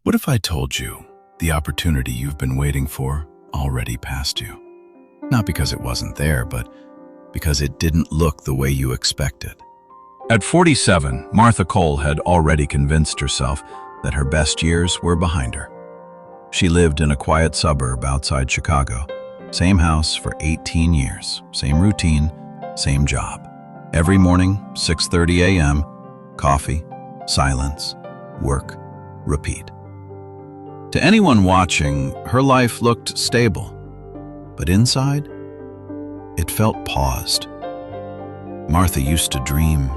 What if I told you the opportunity you've been waiting for already passed you? Not because it wasn't there, but because it didn't look the way you expected. At 47, Martha Cole had already convinced herself that her best years were behind her. She lived in a quiet suburb outside Chicago. Same house for 18 years, same routine, same job. Every morning, 6:30 a.m., coffee, silence, work, repeat. To anyone watching, her life looked stable, but inside, it felt paused. Martha used to dream.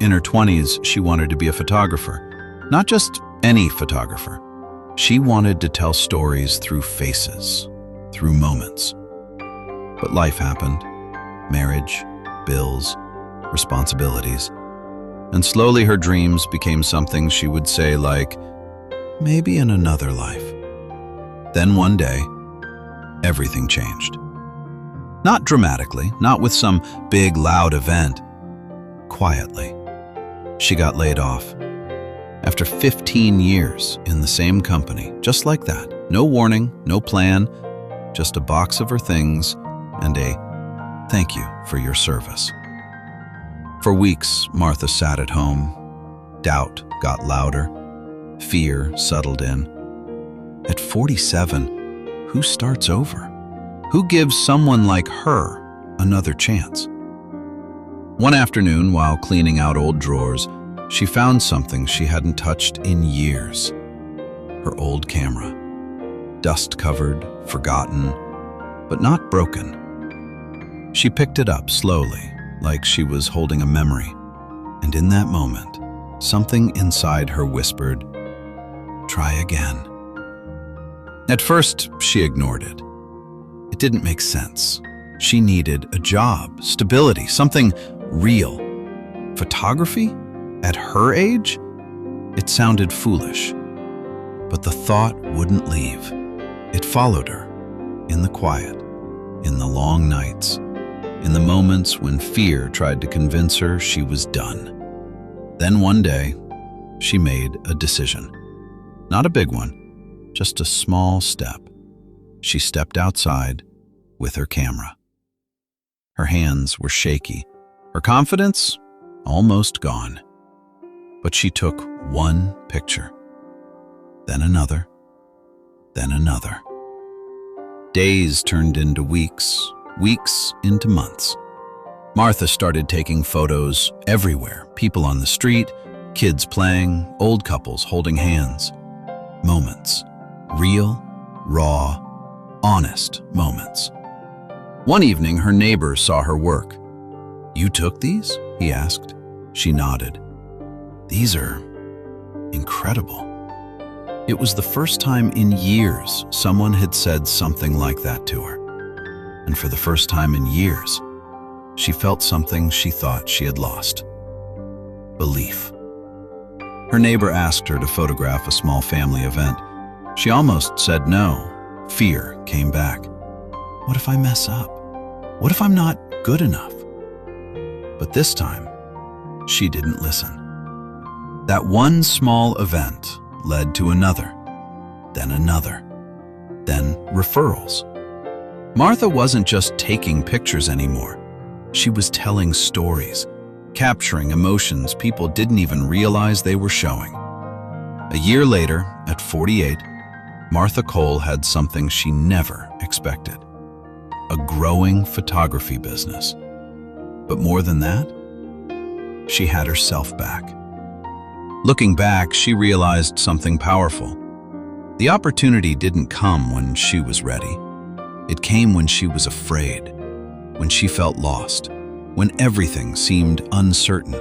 In her 20s, she wanted to be a photographer. Not just any photographer. She wanted to tell stories through faces, through moments. But life happened. Marriage, bills, responsibilities. And slowly her dreams became something she would say like, maybe in another life. Then one day, everything changed. Not dramatically, not with some big, loud event. Quietly. She got laid off. After 15 years in the same company, just like that. No warning, no plan, just a box of her things and a thank you for your service. For weeks, Martha sat at home. Doubt got louder. Fear settled in. At 47, who starts over? Who gives someone like her another chance? One afternoon, while cleaning out old drawers, she found something she hadn't touched in years. Her old camera. Dust-covered, forgotten, but not broken. She picked it up slowly, like she was holding a memory. And in that moment, something inside her whispered, "Try again." At first, she ignored it. It didn't make sense. She needed a job, stability, something real. Photography? At her age? It sounded foolish. But the thought wouldn't leave. It followed her, in the quiet, in the long nights, in the moments when fear tried to convince her she was done. Then one day, she made a decision. Not a big one, just a small step. She stepped outside with her camera. Her hands were shaky, her confidence almost gone. But she took one picture, then another, then another. Days turned into weeks, weeks into months. Martha started taking photos everywhere, people on the street, kids playing, old couples holding hands. Moments, real, raw, honest moments. One evening, her neighbor saw her work. "You took these?" he asked. She nodded. "These are incredible." It was the first time in years someone had said something like that to her. And for the first time in years, she felt something she thought she had lost. Belief. Her neighbor asked her to photograph a small family event. She almost said no. Fear came back. What if I mess up? What if I'm not good enough? But this time, she didn't listen. That one small event led to another, then referrals. Martha wasn't just taking pictures anymore. She was telling stories, capturing emotions people didn't even realize they were showing. A year later, at 48, Martha Cole had something she never expected. A growing photography business. But more than that, she had herself back. Looking back, she realized something powerful. The opportunity didn't come when she was ready. It came when she was afraid, when she felt lost, when everything seemed uncertain.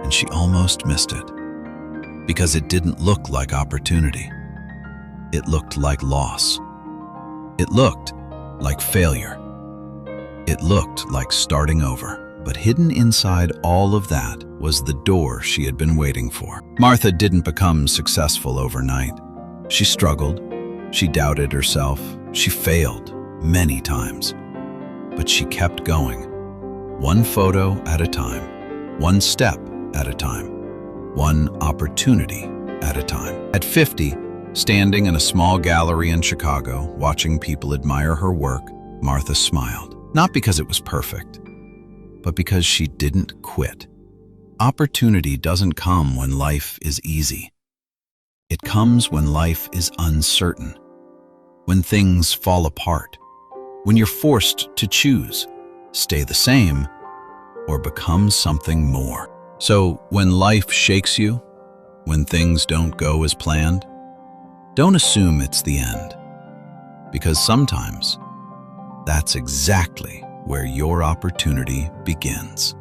And she almost missed it, because it didn't look like opportunity. It looked like loss. It looked like failure. It looked like starting over. But hidden inside all of that was the door she had been waiting for. Martha didn't become successful overnight. She struggled. She doubted herself. She failed many times. But she kept going. One photo at a time. One step at a time. One opportunity at a time. At 50, standing in a small gallery in Chicago, watching people admire her work, Martha smiled. Not because it was perfect, but because she didn't quit. Opportunity doesn't come when life is easy. It comes when life is uncertain, when things fall apart, when you're forced to choose, stay the same, or become something more. So when life shakes you, when things don't go as planned, don't assume it's the end, because sometimes that's exactly where your opportunity begins.